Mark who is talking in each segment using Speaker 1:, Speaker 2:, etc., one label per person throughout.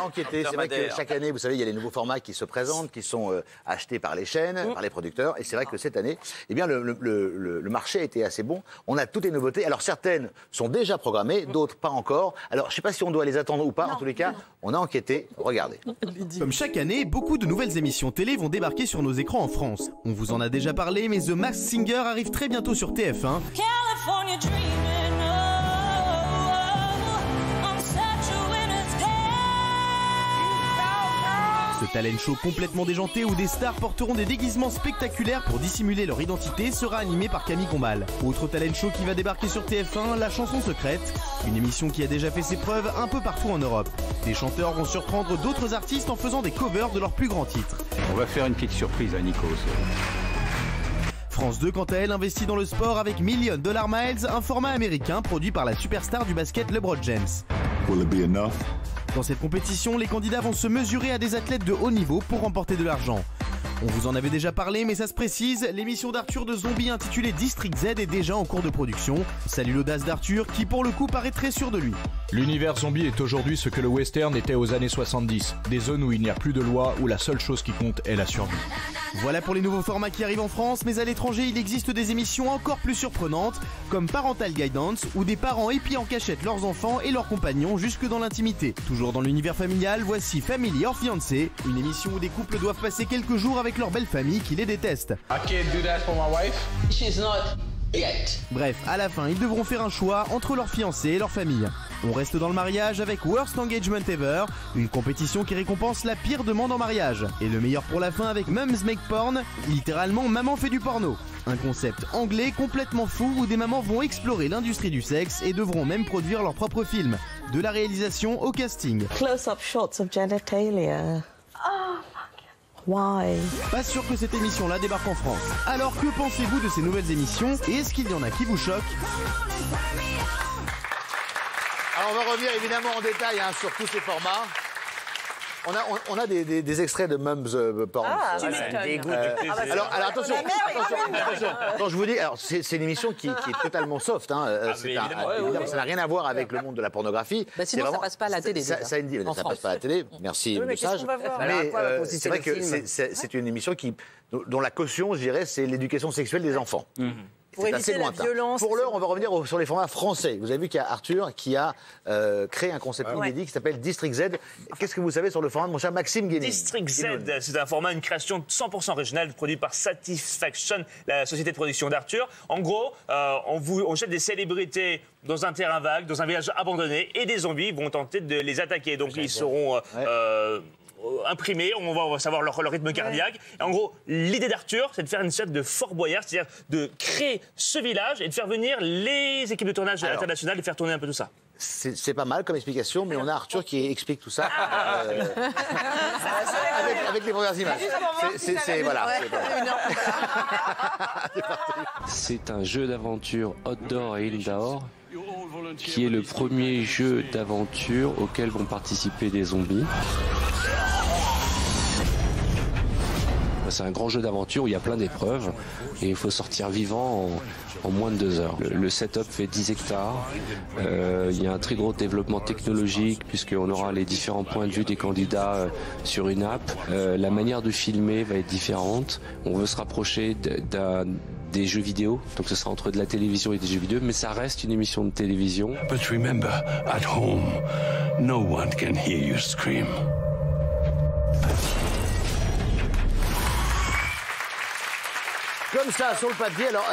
Speaker 1: enquêté. C'est vrai que chaque année, vous savez, il y a les nouveaux formats qui se présentent, qui sont achetés par les chaînes, par les producteurs. Et c'est vrai que cette année, eh bien, le marché a été assez bon. On a toutes les nouveautés. Alors, certaines sont déjà programmées, d'autres pas encore. Alors, je ne sais pas si on doit les attendre ou pas. En tous les cas, on a enquêté. Regardez.
Speaker 2: Comme chaque année, beaucoup de nouvelles émissions télé vont débarquer sur nos écrans en France. On vous en a déjà parlé, mais The Masked Singer arrive très bientôt sur TF1.
Speaker 3: California dreaming, I'm such a winner's
Speaker 2: Ce talent show complètement déjanté où des stars porteront des déguisements spectaculaires pour dissimuler leur identité sera animé par Camille Combal. Autre talent show qui va débarquer sur TF1, La Chanson Secrète, une émission qui a déjà fait ses preuves un peu partout en Europe. Des chanteurs vont surprendre d'autres artistes en faisant des covers de leurs plus grands titres.
Speaker 4: On va faire une petite surprise à Nikos.
Speaker 2: France 2, quant à elle, investit dans le sport avec $1 Million Miles, un format américain produit par la superstar du basket LeBron James.
Speaker 5: Will it be enough?
Speaker 2: Dans cette compétition, les candidats vont se mesurer à des athlètes de haut niveau pour remporter de l'argent. On vous en avait déjà parlé, mais ça se précise, l'émission d'Arthur de Zombie intitulée District Z est déjà en cours de production. Salut l'audace d'Arthur, qui pour le coup paraît très sûr de lui.
Speaker 6: L'univers zombie est aujourd'hui ce que le western était aux années 70. Des zones où il n'y a plus de loi, où la seule chose qui compte est la survie.
Speaker 2: Voilà pour les nouveaux formats qui arrivent en France, mais à l'étranger, il existe des émissions encore plus surprenantes, comme Parental Guidance, où des parents épient en cachette leurs enfants et leurs compagnons jusque dans l'intimité. Toujours dans l'univers familial, voici Family or Fiancé, une émission où des couples doivent passer quelques jours avec leur belle famille qui les déteste.
Speaker 7: I can't do that for my wife. She's not yet.
Speaker 2: Bref, à la fin, ils devront faire un choix entre leur fiancé et leur famille. On reste dans le mariage avec Worst Engagement Ever, une compétition qui récompense la pire demande en mariage. Et le meilleur pour la fin avec Mums Make Porn, littéralement maman fait du porno. Un concept anglais complètement fou où des mamans vont explorer l'industrie du sexe et devront même produire leur propre film. De la réalisation au casting.
Speaker 8: Close-up shots of genitalia. Why?
Speaker 2: Pas sûr que cette émission-là débarque en France. Alors que pensez-vous de ces nouvelles émissions et est-ce qu'il y en a qui vous choquent?
Speaker 1: Alors, on va revenir évidemment en détail sur tous ces formats. On a des extraits de Mums Porn. Alors attention. Quand je vous dis, alors c'est une émission qui est totalement soft. Évidemment, ça n'a rien à voir avec le monde de la pornographie.
Speaker 9: Sinon, ça passe pas à la télé.
Speaker 1: Ça passe pas à la télé. Merci, Message. Mais c'est vrai que c'est une émission dont la caution, je dirais, c'est l'éducation sexuelle des enfants. C'est assez lointain. Pour l'heure, on va revenir sur les formats français. Vous avez vu qu'il y a Arthur qui a créé un concept inédit qui s'appelle District Z. Qu'est-ce que vous savez sur le format de mon cher Maxime Guénin?
Speaker 10: District Z, c'est un format, une création 100% originale produit par Satisfaction, la société de production d'Arthur. En gros, on jette des célébrités dans un terrain vague, dans un village abandonné, et des zombies vont tenter de les attaquer. Donc ils seront imprimés, on va savoir leur rythme cardiaque. Et en gros, l'idée d'Arthur, c'est de faire une sorte de Fort Boyard, c'est-à-dire de créer ce village et de faire venir les équipes de tournage internationales et faire tourner un peu tout ça.
Speaker 1: C'est pas mal comme explication, mais on a Arthur qui explique tout ça avec les premières images.
Speaker 11: C'est un jeu d'aventure outdoor et indoor qui est le premier jeu d'aventure auquel vont participer des zombies. C'est un grand jeu d'aventure où il y a plein d'épreuves et il faut sortir vivant en moins de 2 heures. Le setup fait 10 hectares. Il y a un très gros développement technologique puisqu'on aura les différents points de vue des candidats sur une app. La manière de filmer va être différente. On veut se rapprocher des jeux vidéo, donc ce sera entre de la télévision et des jeux vidéo, mais ça reste une émission de télévision.
Speaker 5: But remember, at home, no one can hear you scream.
Speaker 1: Comme ça, sur le papier, alors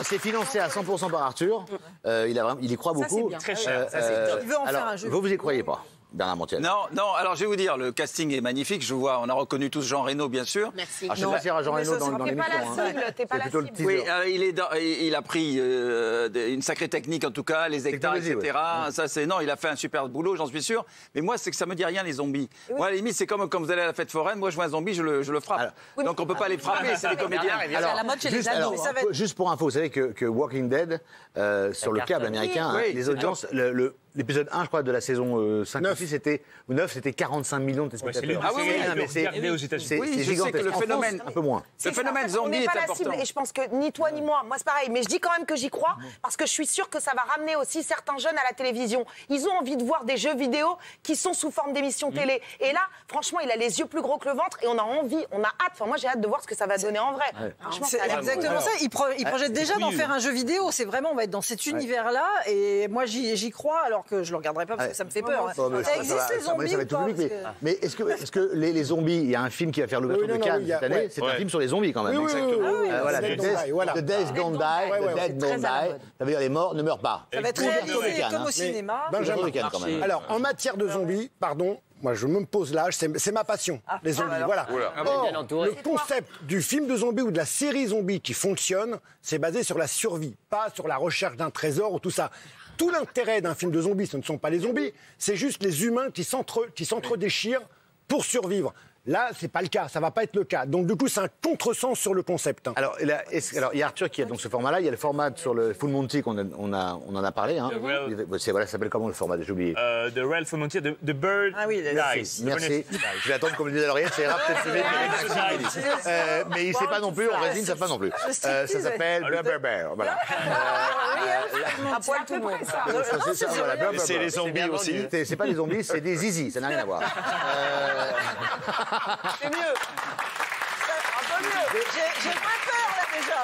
Speaker 1: c'est financé à 100% par Arthur. Il y croit beaucoup.
Speaker 9: Ça,
Speaker 10: très cher.
Speaker 9: Il veut en faire un jeu.
Speaker 1: Vous y croyez pas, Bernard Montiel?
Speaker 12: Non, alors je vais vous dire, le casting est magnifique. Je vois, on a reconnu tous Jean Reno, bien sûr.
Speaker 9: Merci.
Speaker 1: Je sais pas s'il y aura Jean Reno dans l'émission.
Speaker 8: T'es pas la cible.
Speaker 12: Oui, il a pris une sacrée technique en tout cas, les hectares, etc. Ouais. Non, il a fait un super boulot, j'en suis sûr. Mais moi, c'est que ça me dit rien les zombies. Oui. Moi, à la limite, c'est comme quand vous allez à la fête foraine. Moi, je vois un zombie, je le frappe. Alors, donc on peut pas les frapper, c'est des comédiens.
Speaker 9: Alors, la mode chez les ados.
Speaker 1: Juste pour info, vous savez que Walking Dead sur le câble américain, les audiences, l'épisode 1, je crois, de la saison 5 ou 6, c'était 45 millions de téléspectateurs.
Speaker 10: Ah oui, c'est regardé aux États-Unis.
Speaker 1: C'est gigantesque.
Speaker 12: Le phénomène,
Speaker 1: un peu moins.
Speaker 12: Le phénomène zombie est important.
Speaker 8: Et je pense que ni toi ni moi c'est pareil, mais je dis quand même que j'y crois parce que je suis sûre que ça va ramener aussi certains jeunes à la télévision. Ils ont envie de voir des jeux vidéo qui sont sous forme d'émissions télé. Et là, franchement, il a les yeux plus gros que le ventre et on a envie, on a hâte. Enfin, moi, j'ai hâte de voir ce que ça va donner en vrai. Franchement,
Speaker 9: c'est exactement ça. Il projette déjà d'en faire un jeu vidéo. C'est vraiment, on va être dans cet univers-là. Et moi, j'y crois, alors que je le regarderai pas parce que ça me fait peur. Ça existe les zombies ou pas?
Speaker 1: Mais est-ce que les zombies, il y a un film qui va faire l'ouverture de Cannes cette année, c'est un film sur les zombies quand même. Voilà, The Death Don't Die, The Dead Don't Die. Ça veut dire les morts ne meurent pas.
Speaker 9: Ça va être réalisé comme au cinéma.
Speaker 13: Alors, en matière de zombies, pardon, moi je me pose l'âge, c'est ma passion, les zombies. Voilà. Or, le concept du film de zombies ou de la série zombie qui fonctionne, c'est basé sur la survie, pas sur la recherche d'un trésor ou tout ça. Tout l'intérêt d'un film de zombies, ce ne sont pas les zombies, c'est juste les humains qui s'entre-déchirent pour survivre. Là, c'est pas le cas, ça va pas être le cas. Donc du coup, c'est un contresens sur le concept.
Speaker 1: Alors, il y a Arthur qui a donc ce format-là. Il y a le format sur le Full Monty on en a parlé. Hein. Ça s'appelle comment le format? J'ai oublié.
Speaker 10: The Real Full Monty, The Bird Dies.
Speaker 1: Merci. Je vais attendre comme le disait l'oreillette, ça ira peut-être plus vite. Mais il ne sait pas non plus, en résine, ça ne sait pas non plus. Ça s'appelle Bear. Voilà.
Speaker 8: Un poil tout le monde.
Speaker 1: C'est les zombies aussi. C'est pas les zombies, c'est des zizi. Ça n'a rien à voir.
Speaker 8: C'est mieux. Un peu mieux. J'ai pas peur là déjà.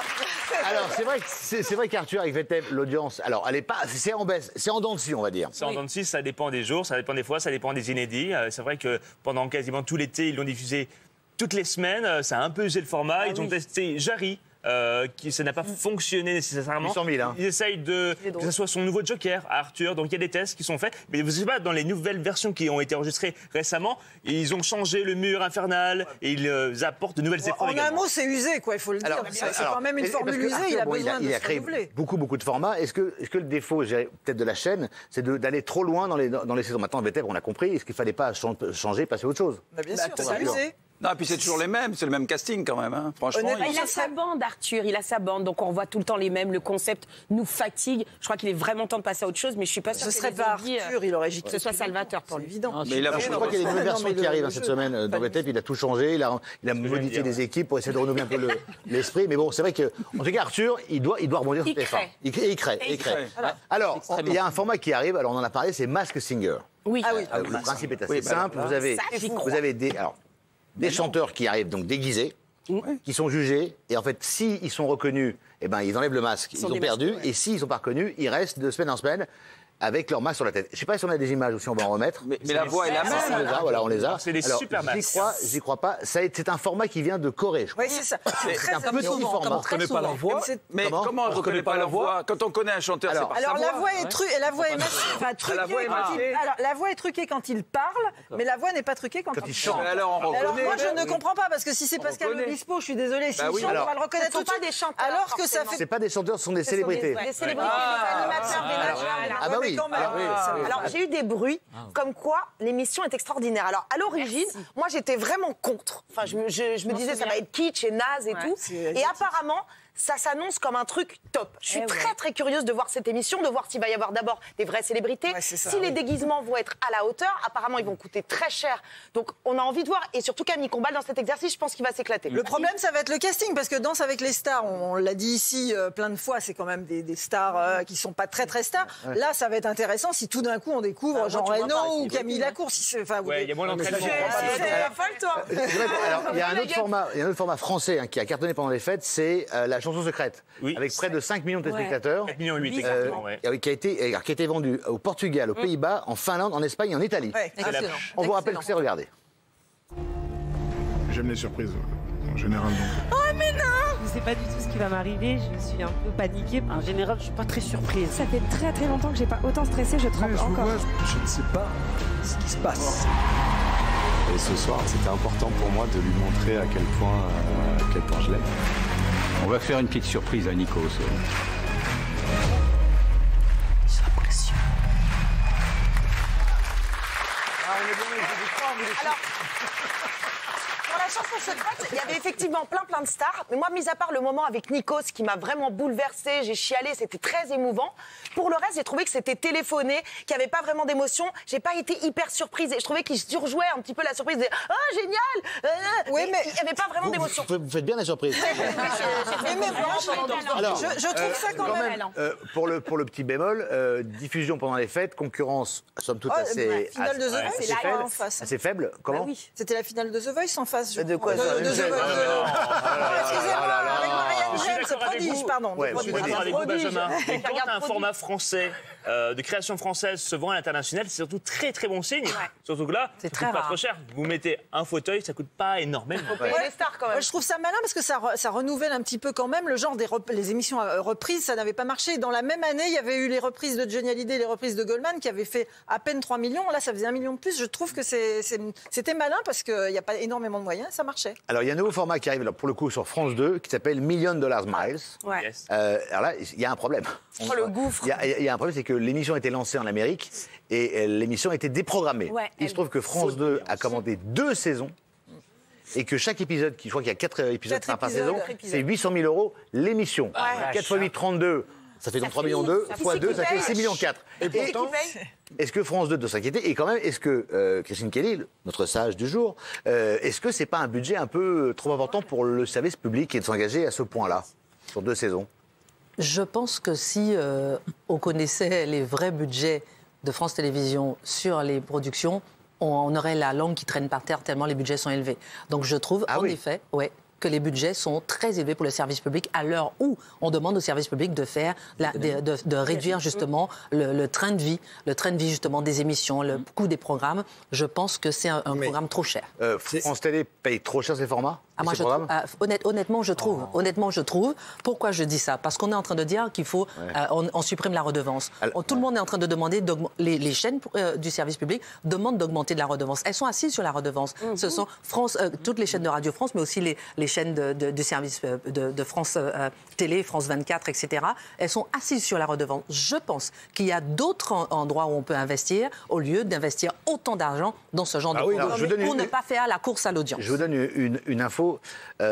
Speaker 1: Alors c'est vrai qu'Arthur avec Vettel, l'audience, alors elle est pas, c'est en baisse, c'est en dents de scie on va dire.
Speaker 10: C'est en dents de scie, ça dépend des jours, ça dépend des fois, ça dépend des inédits. C'est vrai que pendant quasiment tout l'été ils l'ont diffusé toutes les semaines, ça a un peu usé le format. Ils ont testé Jarry. Ça n'a pas fonctionné nécessairement.
Speaker 1: 800 000, hein.
Speaker 10: Ils essayent que ce soit son nouveau Joker à Arthur. Donc il y a des tests qui sont faits. Mais vous savez pas, dans les nouvelles versions qui ont été enregistrées récemment, ils ont changé le mur infernal et ils apportent de nouvelles épreuves.
Speaker 9: En un mot, c'est usé, quoi. Il faut le dire. C'est quand même une formule usée. Il a besoin de se renouveler.
Speaker 1: Beaucoup de formats. Est-ce que le défaut, peut-être de la chaîne, c'est d'aller trop loin dans les saisons? Maintenant, Vettel, on a compris. Est-ce qu'il fallait pas changer, passer à autre chose?
Speaker 9: Bien sûr, c'est usé.
Speaker 12: Non, et puis c'est toujours les mêmes, c'est le même casting quand même. Hein. Franchement,
Speaker 8: il a sa bande, Arthur, il a sa bande, donc on voit tout le temps les mêmes. Le concept nous fatigue. Je crois qu'il est vraiment temps de passer à autre chose, mais je suis pas sûre
Speaker 9: que ce serait pas Arthur, il aurait giclé.
Speaker 8: Que ce soit salvateur pour lui.
Speaker 9: Évident.
Speaker 1: Mais je crois qu'il y a des nouvelles versions qui arrivent cette semaine dans Vettel, il a tout changé, il a modifié les équipes pour essayer de renouveler un peu l'esprit. Mais bon, c'est vrai que, en tout cas, Arthur, il doit rebondir sur TF1. Il crée. Alors, il y a un format qui arrive, alors on en a parlé, c'est Masked Singer.
Speaker 8: Oui.
Speaker 1: Le principe est assez simple. Vous avez des chanteurs qui arrivent donc déguisés, qui sont jugés, et en fait, s'ils sont reconnus, eh ben, ils enlèvent le masque, ils ont perdu, et s'ils ne sont pas reconnus, ils restent de semaine en semaine avec leur masque sur la tête. Je ne sais pas si on a des images ou si on va en remettre.
Speaker 12: Mais la voix est la même.
Speaker 1: On les a.
Speaker 10: C'est des super masques.
Speaker 1: J'y crois pas. C'est un format qui vient de Corée, je crois.
Speaker 9: Oui, c'est ça.
Speaker 1: C'est un petit format.
Speaker 6: On ne reconnaît pas leur voix.
Speaker 12: Mais comment on ne reconnaît pas leur voix? Quand on connaît un chanteur, c'est par sa voix.
Speaker 9: Alors la voix est truquée. La voix est truquée quand il parle, mais la voix n'est pas truquée quand il chante.
Speaker 12: Alors
Speaker 9: moi, je ne comprends pas, parce que si c'est Pascal Obispo, je suis désolée, s'il chante, on va le reconnaître tout de suite.
Speaker 8: Ce ne sont pas des chanteurs.
Speaker 9: Alors que ça fait.
Speaker 1: C'est pas des chanteurs, ce sont des célébrités.
Speaker 8: Des célébrités, des animateurs, des machins.
Speaker 1: Ah bah oui.
Speaker 8: Alors, j'ai eu des bruits comme quoi l'émission est extraordinaire. Alors, à l'origine, moi, j'étais vraiment contre. Enfin, je me disais, ça va être kitsch et naze et tout. Et apparemment, ça s'annonce comme un truc top. Je suis très curieuse de voir cette émission, de voir s'il va y avoir d'abord des vraies célébrités, si les déguisements vont être à la hauteur. Apparemment, ils vont coûter très cher. Donc, on a envie de voir. Et surtout, Camille Combal, dans cet exercice, je pense qu'il va s'éclater.
Speaker 9: Le problème, ça va être le casting, parce que Danse avec les stars, on l'a dit ici plein de fois, c'est quand même des stars qui sont pas très stars. Là, ça va être intéressant si tout d'un coup, on découvre Jean Reno ou Camille Lacour.
Speaker 10: Il y a moins d'entraînement.
Speaker 1: Il y a un autre format français qui a cartonné pendant les fêtes, c'est la chanson secrète, avec près de 5 millions de téléspectateurs.
Speaker 10: 4,8 millions exactement,
Speaker 1: qui a été vendu au Portugal, aux Pays-Bas, en Finlande, en Espagne et en Italie. On vous rappelle que c'est regardé.
Speaker 14: J'aime les surprises, en général.
Speaker 15: Oh mais non! Je sais pas du tout ce qui va m'arriver, je suis un peu paniquée. En général, je suis pas très surprise. Ça fait très longtemps que j'ai pas autant stressé, je tremble encore.
Speaker 14: Je ne sais pas ce qui se passe.
Speaker 16: Et ce soir, c'était important pour moi de lui montrer à quel point je l'aime.
Speaker 4: On va faire une petite surprise à Nikos.
Speaker 1: On est bon,
Speaker 8: Alors, pour la chanson secrète, il y avait effectivement plein de stars. Mais moi, mis à part le moment avec Nikos qui m'a vraiment bouleversée, j'ai chialé, c'était très émouvant. Pour le reste, j'ai trouvé que c'était téléphoné, qu'il n'y avait pas vraiment d'émotion. J'ai pas été hyper surprise. Et je trouvais qu'il surjouait un petit peu la surprise. Oh, génial
Speaker 9: Oui, mais
Speaker 8: il n'y avait pas vraiment d'émotion.
Speaker 1: Vous faites bien la surprise.
Speaker 9: Alors, je trouve ça quand même.
Speaker 1: Pour le petit bémol, diffusion pendant les fêtes, concurrence, somme toute assez
Speaker 9: finale de The Voice, c'est là en face.
Speaker 1: Assez faible. Comment
Speaker 9: oui. C'était la finale de The Voice en face.
Speaker 8: De quoi
Speaker 9: The Voice. Excusez-moi, avec Marianne James, prodige, pardon.
Speaker 10: Je suis d'accord avec vous, Benjamin. Et quand un format français de création française se vend à l'international, c'est surtout très bon signe. Surtout que là, ça coûte pas trop cher. Vous mettez un fauteuil, ça coûte pas énormément.
Speaker 8: Les stars quand même.
Speaker 9: Je trouve ça malin parce que ça renouvelle un petit peu quand même le genre les émissions reprises, ça n'avait pas marché. Dans la même année, il y avait eu les reprises de Johnny Hallyday, les reprises de Goldman qui avaient fait à peine 3 millions. Là, ça faisait 1 million de plus. Je trouve que c'était malin parce qu'il n'y a pas énormément de moyens, ça marchait.
Speaker 1: Alors, il y a un nouveau format qui arrive, là, pour le coup, sur France 2, qui s'appelle $1 Million Miles.
Speaker 8: Ouais.
Speaker 1: Alors là, il y a un problème.
Speaker 8: Le gouffre.
Speaker 1: Il y a un problème, c'est que l'émission a été lancée en Amérique et l'émission a été déprogrammée. Ouais, il se trouve que France 2 a commandé 2 saisons et que chaque épisode, je crois qu'il y a 4 épisodes par saison, c'est 800 000 € l'émission. 4 x 8, 32, ça fait donc 3 millions 2, x 2, ça fait 6 millions 4. Et pourtant, est-ce que France 2 doit s'inquiéter? Et quand même, est-ce que Christine Kelly, notre sage du jour, est-ce que c'est pas un budget un peu trop important pour le service public et de s'engager à ce point-là, sur 2 saisons?
Speaker 17: Je pense que si on connaissait les vrais budgets de France Télévisions sur les productions, on aurait la langue qui traîne par terre tellement les budgets sont élevés. Donc je trouve en effet que les budgets sont très élevés pour le service public à l'heure où on demande au service public de faire de réduire justement le train de vie justement des émissions, le coût des programmes. Je pense que c'est un programme trop cher.
Speaker 1: France Télé paye trop cher ces formats?
Speaker 17: Moi, honnêtement, je trouve. Pourquoi je dis ça? Parce qu'on est en train de dire qu'il faut, on supprime la redevance. Tout le monde est en train de demander, les chaînes du service public demandent d'augmenter de la redevance. Elles sont assises sur la redevance. Ce sont toutes les chaînes de Radio France, mais aussi les chaînes du service de France Télé, France 24, etc. Elles sont assises sur la redevance. Je pense qu'il y a d'autres endroits où on peut investir au lieu d'investir autant d'argent dans ce genre de programme pour ne pas faire la course à l'audience.
Speaker 1: Je vous donne une info.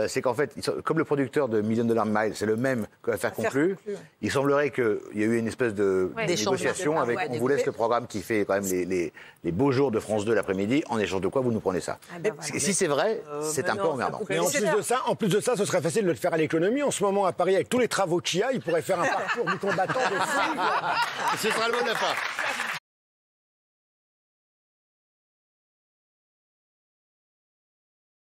Speaker 1: C'est qu'en fait, comme le producteur de $1 Million Miles, c'est le même que l'affaire conclue, il semblerait qu'il y ait eu une espèce de négociation avec on vous laisse le programme qui fait quand même les beaux jours de France 2 l'après-midi, en échange de quoi vous nous prenez ça. Si c'est vrai, c'est un peu emmerdant.
Speaker 13: Mais en plus de ça, ce serait facile de le faire à l'économie. En ce moment, à Paris, avec tous les travaux qu'il y a, il pourrait faire un parcours du combattant de fou.
Speaker 1: Ce sera le mot de la fin.